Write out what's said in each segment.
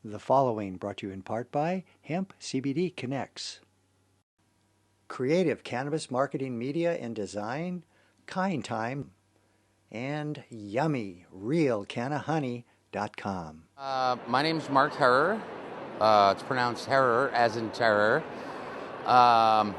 The following brought to you in part by Hemp CBD Connex. Creative cannabis marketing, media, and design, Kind Time, and Yummy RealCannaHoney.com. My name's Mark Herrer. It's pronounced Herrer, as in terror. My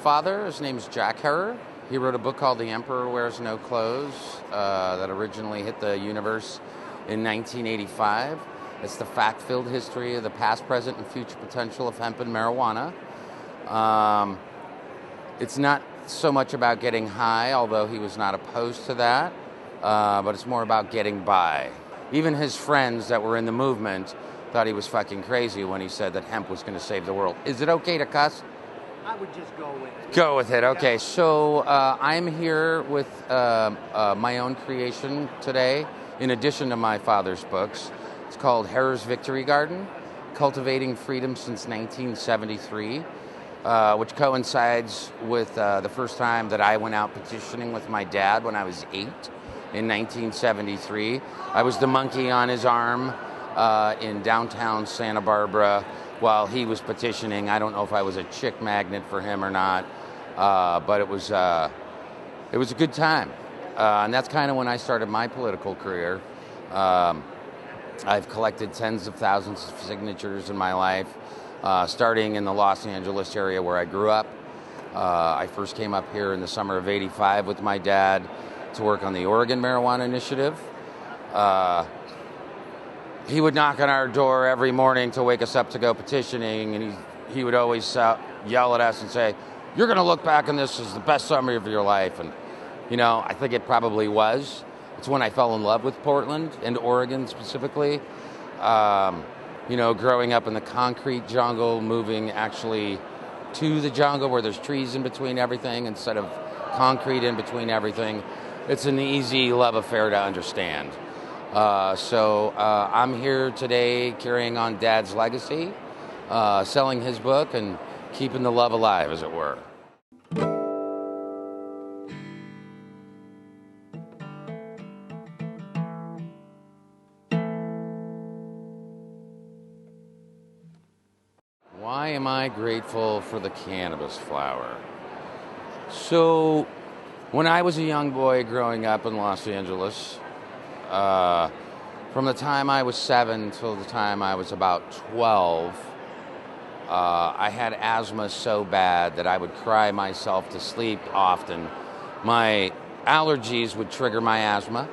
father, his name's Jack Herrer. He wrote a book called The Emperor Wears No Clothes that originally hit the universe in 1985. It's the fact-filled history of the past, present, and future potential of hemp and marijuana. It's not so much about getting high, although he was not opposed to that, but it's more about getting by. Even his friends that were in the movement thought he was fucking crazy when he said that hemp was going to save the world. Is it okay to cuss? I would just go with it. Go with it, okay. So I'm here with my own creation today, in addition to my father's books. It's called Herrer's Victory Garden, Cultivating Freedom Since 1973, which coincides with the first time that I went out petitioning with my dad when I was 8 in 1973. I was the monkey on his arm in downtown Santa Barbara while he was petitioning. I don't know if I was a chick magnet for him or not, but it was a good time. And that's kind of when I started my political career. I've collected tens of thousands of signatures in my life, starting in the Los Angeles area where I grew up. I first came up here in the summer of '85 with my dad to work on the Oregon Marijuana Initiative. He would knock on our door every morning to wake us up to go petitioning, and he would always yell at us and say, "You're going to look back on this as the best summer of your life." And you know, I think it probably was. It's when I fell in love with Portland and Oregon specifically. You know, growing up in the concrete jungle, moving actually to the jungle where there's trees in between everything instead of concrete in between everything. It's an easy love affair to understand. So I'm here today carrying on Dad's legacy, selling his book and keeping the love alive, as it were. Why am I grateful for the cannabis flower? So, when I was a young boy growing up in Los Angeles, from the time I was 7 till the time I was about 12, I had asthma so bad that I would cry myself to sleep often. My allergies would trigger my asthma.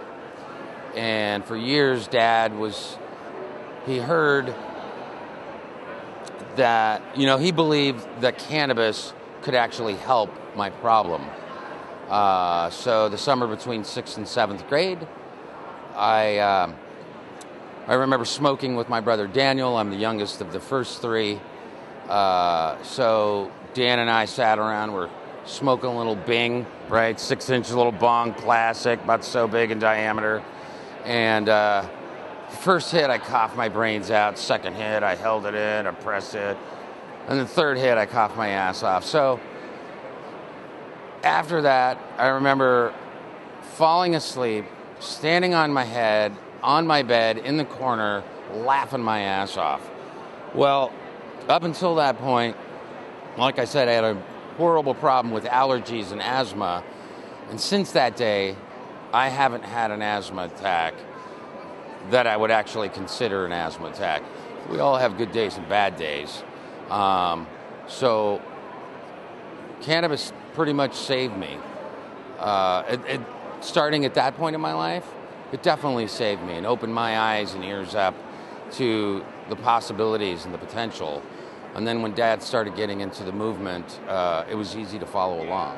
And for years, Dad he heard that, you know, he believed that cannabis could actually help my problem. So the summer between 6th and 7th grade, I remember smoking with my brother Daniel. I'm the youngest of the first three. So Dan and I sat around, we're smoking a little Bing, right? 6-inch little bong, plastic, about so big in diameter. And first hit, I coughed my brains out. Second hit, I held it in, I pressed it. And the third hit, I coughed my ass off. So after that, I remember falling asleep, standing on my head, on my bed, in the corner, laughing my ass off. Well, up until that point, like I said, I had a horrible problem with allergies and asthma. And since that day, I haven't had an asthma attack that I would actually consider an asthma attack. We all have good days and bad days. So cannabis pretty much saved me. Starting at that point in my life, it definitely saved me and opened my eyes and ears up to the possibilities and the potential. And then when Dad started getting into the movement, it was easy to follow along.